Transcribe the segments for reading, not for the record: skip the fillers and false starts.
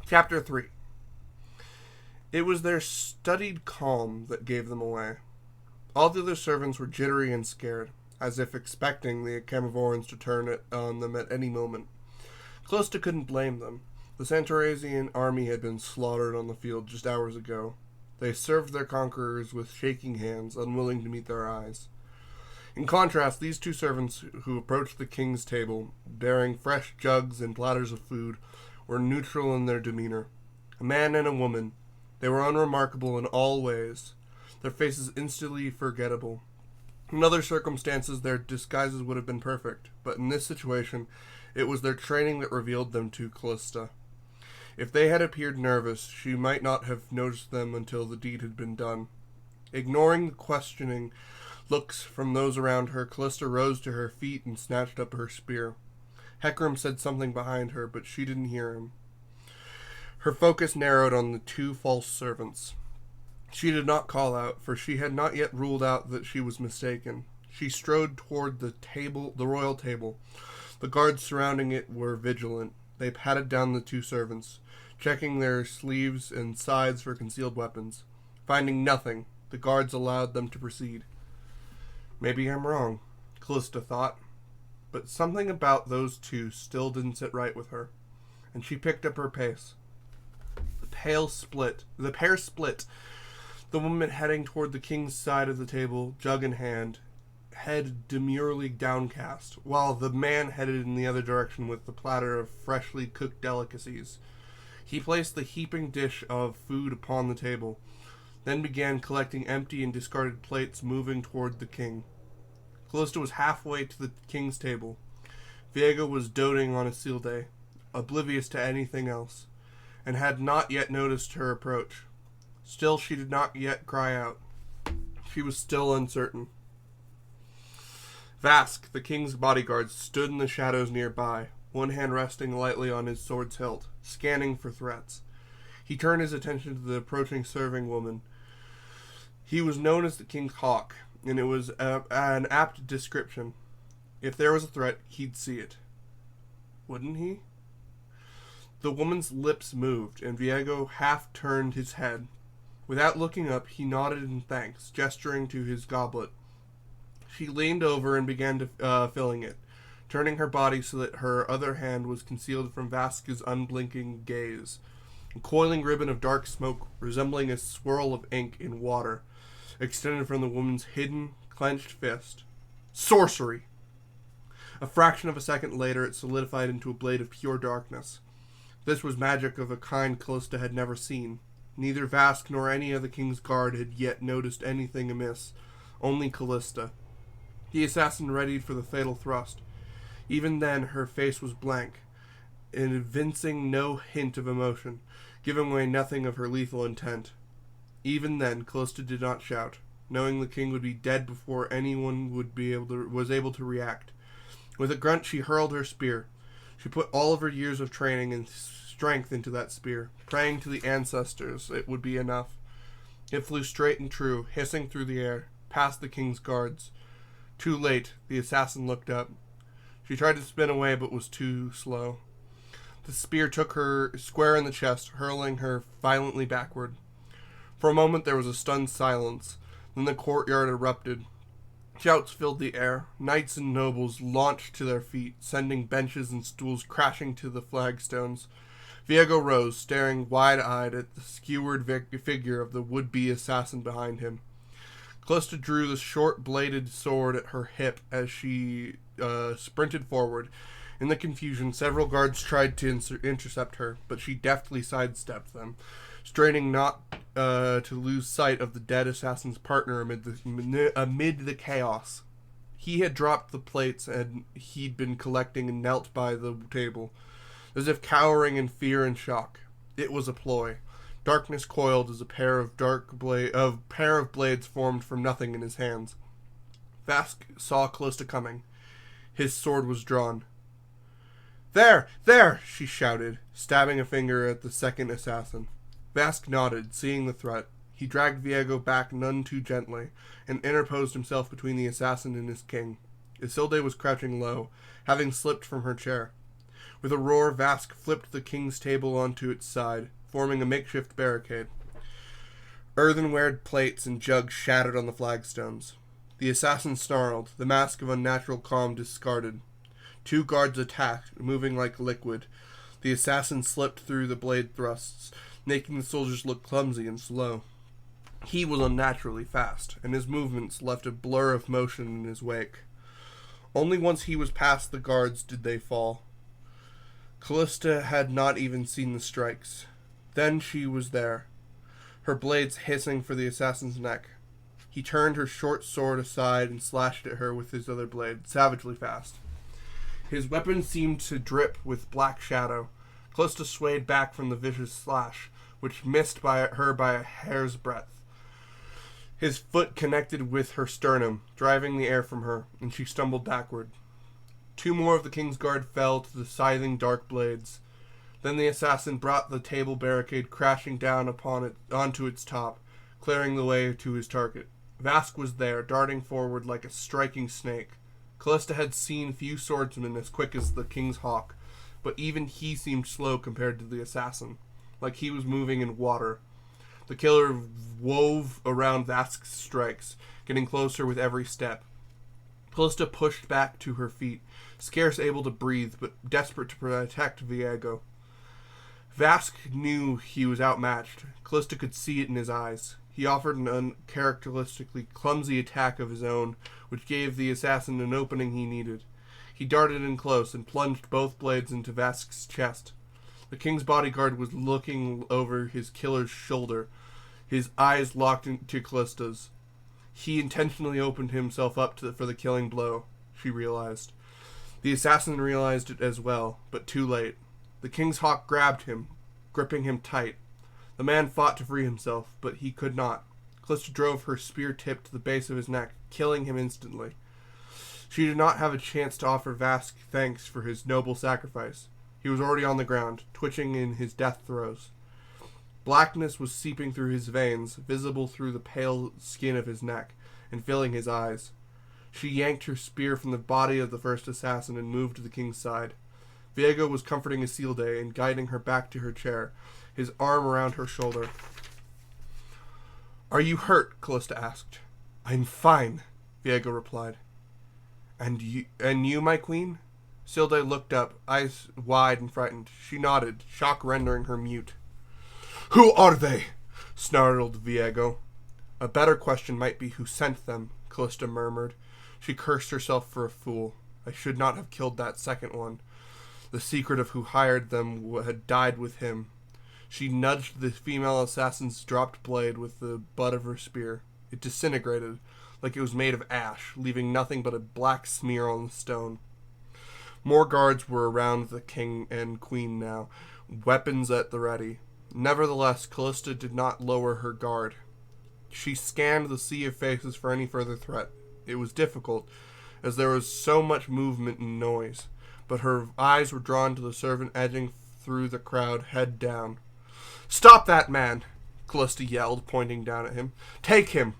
Chapter 3. It was their studied calm that gave them away. All the other servants were jittery and scared, as if expecting the Camavorans to turn it on them at any moment. Closta couldn't blame them. The Santorasian army had been slaughtered on the field just hours ago. They served their conquerors with shaking hands, unwilling to meet their eyes. In contrast, these two servants who approached the king's table, bearing fresh jugs and platters of food, were neutral in their demeanor. A man and a woman, they were unremarkable in all ways, their faces instantly forgettable. In other circumstances, their disguises would have been perfect, but in this situation, it was their training that revealed them to Callista. If they had appeared nervous, she might not have noticed them until the deed had been done. Ignoring the questioning looks from those around her, Callista rose to her feet and snatched up her spear. Hecarim said something behind her, but she didn't hear him. Her focus narrowed on the two false servants. She did not call out, for she had not yet ruled out that she was mistaken. She strode toward the royal table. The guards surrounding it were vigilant. They patted down the two servants, checking their sleeves and sides for concealed weapons. Finding nothing, the guards allowed them to proceed. Maybe I'm wrong, Callista thought, but something about those two still didn't sit right with her, and she picked up her pace. The pair split. The woman heading toward the king's side of the table, jug in hand, head demurely downcast, while the man headed in the other direction with the platter of freshly cooked delicacies. He placed the heaping dish of food upon the table, then began collecting empty and discarded plates, moving toward the king. Callista was halfway to the king's table. Viego was doting on a seal day, oblivious to anything else, and had not yet noticed her approach. Still, she did not yet cry out. She was still uncertain. Vask, the king's bodyguard, stood in the shadows nearby, one hand resting lightly on his sword's hilt, scanning for threats. He turned his attention to the approaching serving woman. He was known as the King's Hawk, and it was an apt description. If there was a threat, he'd see it. Wouldn't he? The woman's lips moved, and Viego half turned his head. Without looking up, he nodded in thanks, gesturing to his goblet. She leaned over and began filling it, turning her body so that her other hand was concealed from Vask's unblinking gaze. A coiling ribbon of dark smoke, resembling a swirl of ink in water, extended from the woman's hidden, clenched fist. Sorcery! A fraction of a second later, it solidified into a blade of pure darkness. This was magic of a kind Callista had never seen. Neither Vask nor any of the king's guard had yet noticed anything amiss. Only Callista. The assassin readied for the fatal thrust. Even then, her face was blank, evincing no hint of emotion, giving away nothing of her lethal intent. Even then, Callista did not shout, knowing the king would be dead before anyone was able to react. With a grunt, she hurled her spear. She put all of her years of training and strength into that spear, praying to the ancestors it would be enough. It flew straight and true, hissing through the air, past the king's guards. Too late, the assassin looked up. She tried to spin away, but was too slow. The spear took her square in the chest, hurling her violently backward. For a moment there was a stunned silence. Then the courtyard erupted. Shouts filled the air. Knights and nobles launched to their feet, sending benches and stools crashing to the flagstones. Viego rose, staring wide-eyed at the skewered figure of the would-be assassin behind him. Callista drew the short-bladed sword at her hip as she sprinted forward. In the confusion, several guards tried to intercept her, but she deftly sidestepped them, straining not to lose sight of the dead assassin's partner amid the chaos. He had dropped the plates and he'd been collecting and knelt by the table, as if cowering in fear and shock. It was a ploy. Darkness coiled as a pair of blades formed from nothing in his hands. Vask saw Callista coming. His sword was drawn. There! There! She shouted, stabbing a finger at the second assassin. Vask nodded, seeing the threat. He dragged Viego back none too gently, and interposed himself between the assassin and his king. Isilde was crouching low, having slipped from her chair. With a roar, Vask flipped the king's table onto its side, forming a makeshift barricade. Earthenware plates and jugs shattered on the flagstones. The assassin snarled, the mask of unnatural calm discarded. 2 guards attacked, moving like liquid. The assassin slipped through the blade thrusts, making the soldiers look clumsy and slow. He was unnaturally fast, and his movements left a blur of motion in his wake. Only once he was past the guards did they fall. Callista had not even seen the strikes. Then she was there, her blades hissing for the assassin's neck. He turned her short sword aside and slashed at her with his other blade, savagely fast. His weapon seemed to drip with black shadow. Callista swayed back from the vicious slash, which missed her by a hair's breadth. His foot connected with her sternum, driving the air from her, and she stumbled backward. 2 more of the king's guard fell to the scything dark blades. Then the assassin brought the table barricade crashing down onto its top, clearing the way to his target. Vask was there, darting forward like a striking snake. Callista had seen few swordsmen as quick as the king's hawk, but even he seemed slow compared to the assassin, like he was moving in water. The killer wove around Vask's strikes, getting closer with every step. Callista pushed back to her feet, scarce able to breathe, but desperate to protect Viego. Vask knew he was outmatched. Callista could see it in his eyes. He offered an uncharacteristically clumsy attack of his own, which gave the assassin an opening he needed. He darted in close and plunged both blades into Vask's chest. The king's bodyguard was looking over his killer's shoulder, his eyes locked into Callista's. He intentionally opened himself up for the killing blow, she realized. The assassin realized it as well, but too late. The king's hawk grabbed him, gripping him tight. The man fought to free himself, but he could not. Callista drove her spear tip to the base of his neck, killing him instantly. She did not have a chance to offer Vask thanks for his noble sacrifice. He was already on the ground, twitching in his death throes. Blackness was seeping through his veins, visible through the pale skin of his neck, and filling his eyes. She yanked her spear from the body of the first assassin and moved to the king's side. Viego was comforting Isilde and guiding her back to her chair, his arm around her shoulder. "Are you hurt?" Callista asked. "I'm fine," Viego replied. And you, my queen?" Isilde looked up, eyes wide and frightened. She nodded, shock rendering her mute. "Who are they?" snarled Viego. "A better question might be who sent them," Callista murmured. She cursed herself for a fool. I should not have killed that second one. The secret of who hired them had died with him. She nudged the female assassin's dropped blade with the butt of her spear. It disintegrated, like it was made of ash, leaving nothing but a black smear on the stone. More guards were around the king and queen now, weapons at the ready. Nevertheless, Callista did not lower her guard. She scanned the sea of faces for any further threat. It was difficult, as there was so much movement and noise, but her eyes were drawn to the servant edging through the crowd, head down. "Stop that man!" Callista yelled, pointing down at him. "Take him!"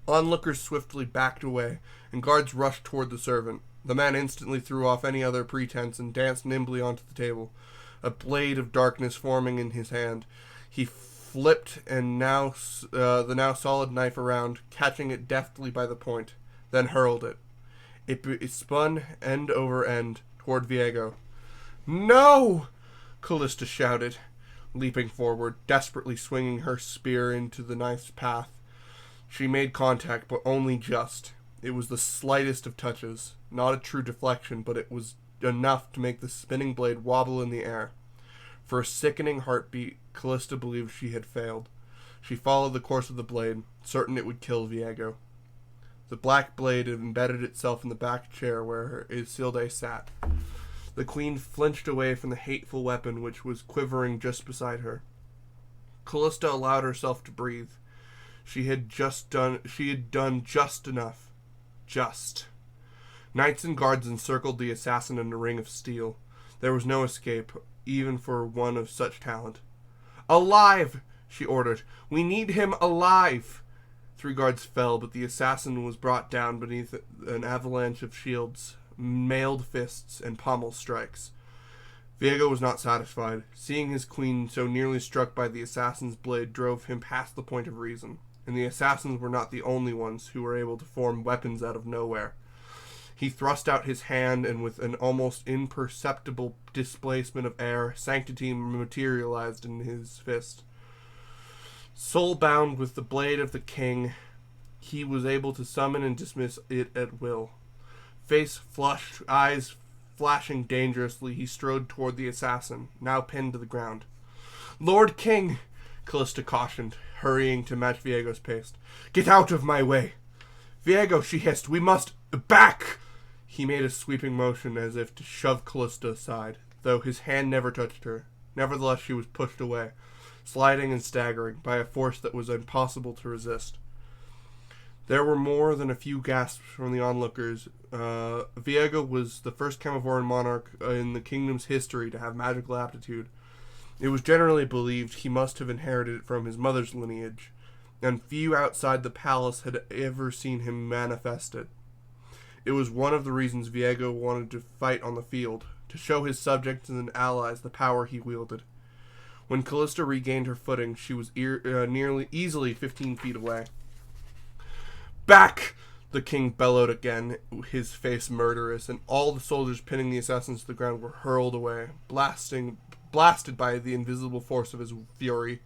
Onlookers swiftly backed away, and guards rushed toward the servant. The man instantly threw off any other pretense and danced nimbly onto the table, a blade of darkness forming in his hand. He flipped and the now solid knife around, catching it deftly by the point, then hurled it. It spun end over end toward Viego. "No!" Callista shouted, leaping forward, desperately swinging her spear into the knife's path. She made contact, but only just. It was the slightest of touches, not a true deflection, but it was enough to make the spinning blade wobble in the air. For a sickening heartbeat, Callista believed she had failed. She followed the course of the blade, certain it would kill Viego. The black blade embedded itself in the back chair where Isilde sat. The queen flinched away from the hateful weapon which was quivering just beside her. Callista allowed herself to breathe. She had done just enough. Just. Knights and guards encircled the assassin in a ring of steel. There was no escape, even for one of such talent. "Alive!" she ordered. "We need him alive!" 3 guards fell, but the assassin was brought down beneath an avalanche of shields. mailed fists, and pommel strikes. Viego was not satisfied. Seeing his queen so nearly struck by the assassin's blade drove him past the point of reason, and the assassins were not the only ones who were able to form weapons out of nowhere. He thrust out his hand, and with an almost imperceptible displacement of air, Sanctity materialized in his fist. Soul-bound with the blade of the king, he was able to summon and dismiss it at will. Face flushed, eyes flashing dangerously, he strode toward the assassin, now pinned to the ground. "Lord King," Callista cautioned, hurrying to match Viego's pace. "Get out of my way!" "Viego," she hissed, "we must... Back!" He made a sweeping motion as if to shove Callista aside, though his hand never touched her. Nevertheless, she was pushed away, sliding and staggering, by a force that was impossible to resist. There were more than a few gasps from the onlookers. Viego was the first Camevoran monarch in the kingdom's history to have magical aptitude. It was generally believed he must have inherited it from his mother's lineage, and few outside the palace had ever seen him manifest it. It was one of the reasons Viego wanted to fight on the field, to show his subjects and allies the power he wielded. When Callista regained her footing, she was easily 15 feet away. "Back!" the king bellowed again, his face murderous, and all the soldiers pinning the assassins to the ground were hurled away, blasted by the invisible force of his fury.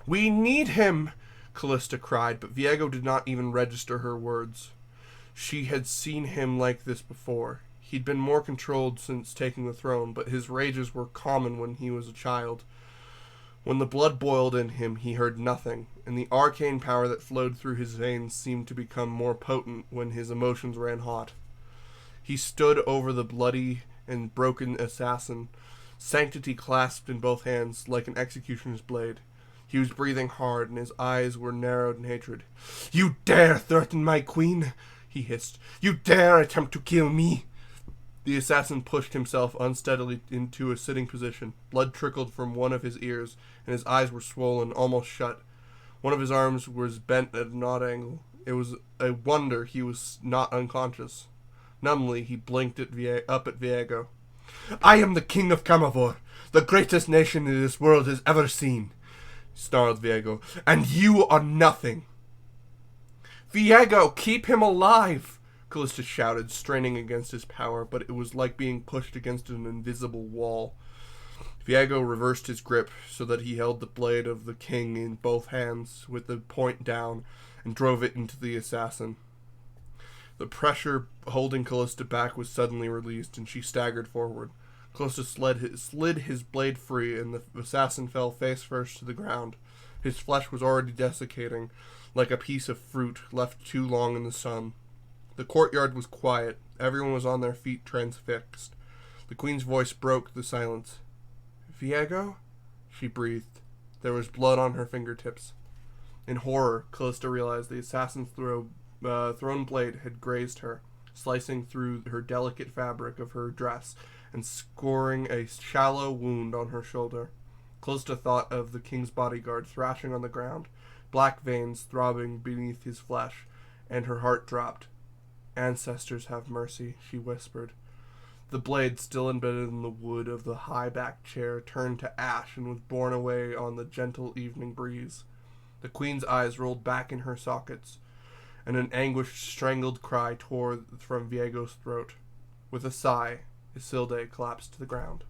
"We need him!" Callista cried, but Viego did not even register her words. She had seen him like this before. He'd been more controlled since taking the throne, but his rages were common when he was a child. When the blood boiled in him, he heard nothing, and the arcane power that flowed through his veins seemed to become more potent when his emotions ran hot. He stood over the bloody and broken assassin, Sanctity clasped in both hands like an executioner's blade. He was breathing hard, and his eyes were narrowed in hatred. "You dare threaten my queen?" he hissed. "You dare attempt to kill me?" The assassin pushed himself unsteadily into a sitting position. Blood trickled from one of his ears, and his eyes were swollen, almost shut. One of his arms was bent at an odd angle. It was a wonder he was not unconscious. Numbly, he blinked up at Viego. "I am the king of Camavor, the greatest nation this world has ever seen," snarled Viego, "and you are nothing." "Viego, keep him alive!" Callista shouted, straining against his power, but it was like being pushed against an invisible wall. Viego reversed his grip so that he held the blade of the king in both hands with the point down and drove it into the assassin. The pressure holding Callista back was suddenly released, and she staggered forward. Callista slid his blade free, and the assassin fell face first to the ground. His flesh was already desiccating, like a piece of fruit left too long in the sun. The courtyard was quiet. Everyone was on their feet, transfixed. The queen's voice broke the silence. "Viego?" she breathed. There was blood on her fingertips. In horror, Callista realized the assassin's thrown blade had grazed her, slicing through her delicate fabric of her dress and scoring a shallow wound on her shoulder. Callista thought of the king's bodyguard thrashing on the ground, black veins throbbing beneath his flesh, and her heart dropped. "Ancestors have mercy," she whispered. The blade, still embedded in the wood of the high-backed chair, turned to ash and was borne away on the gentle evening breeze. The queen's eyes rolled back in her sockets, and an anguished, strangled cry tore from Viego's throat. With a sigh, Isilde collapsed to the ground.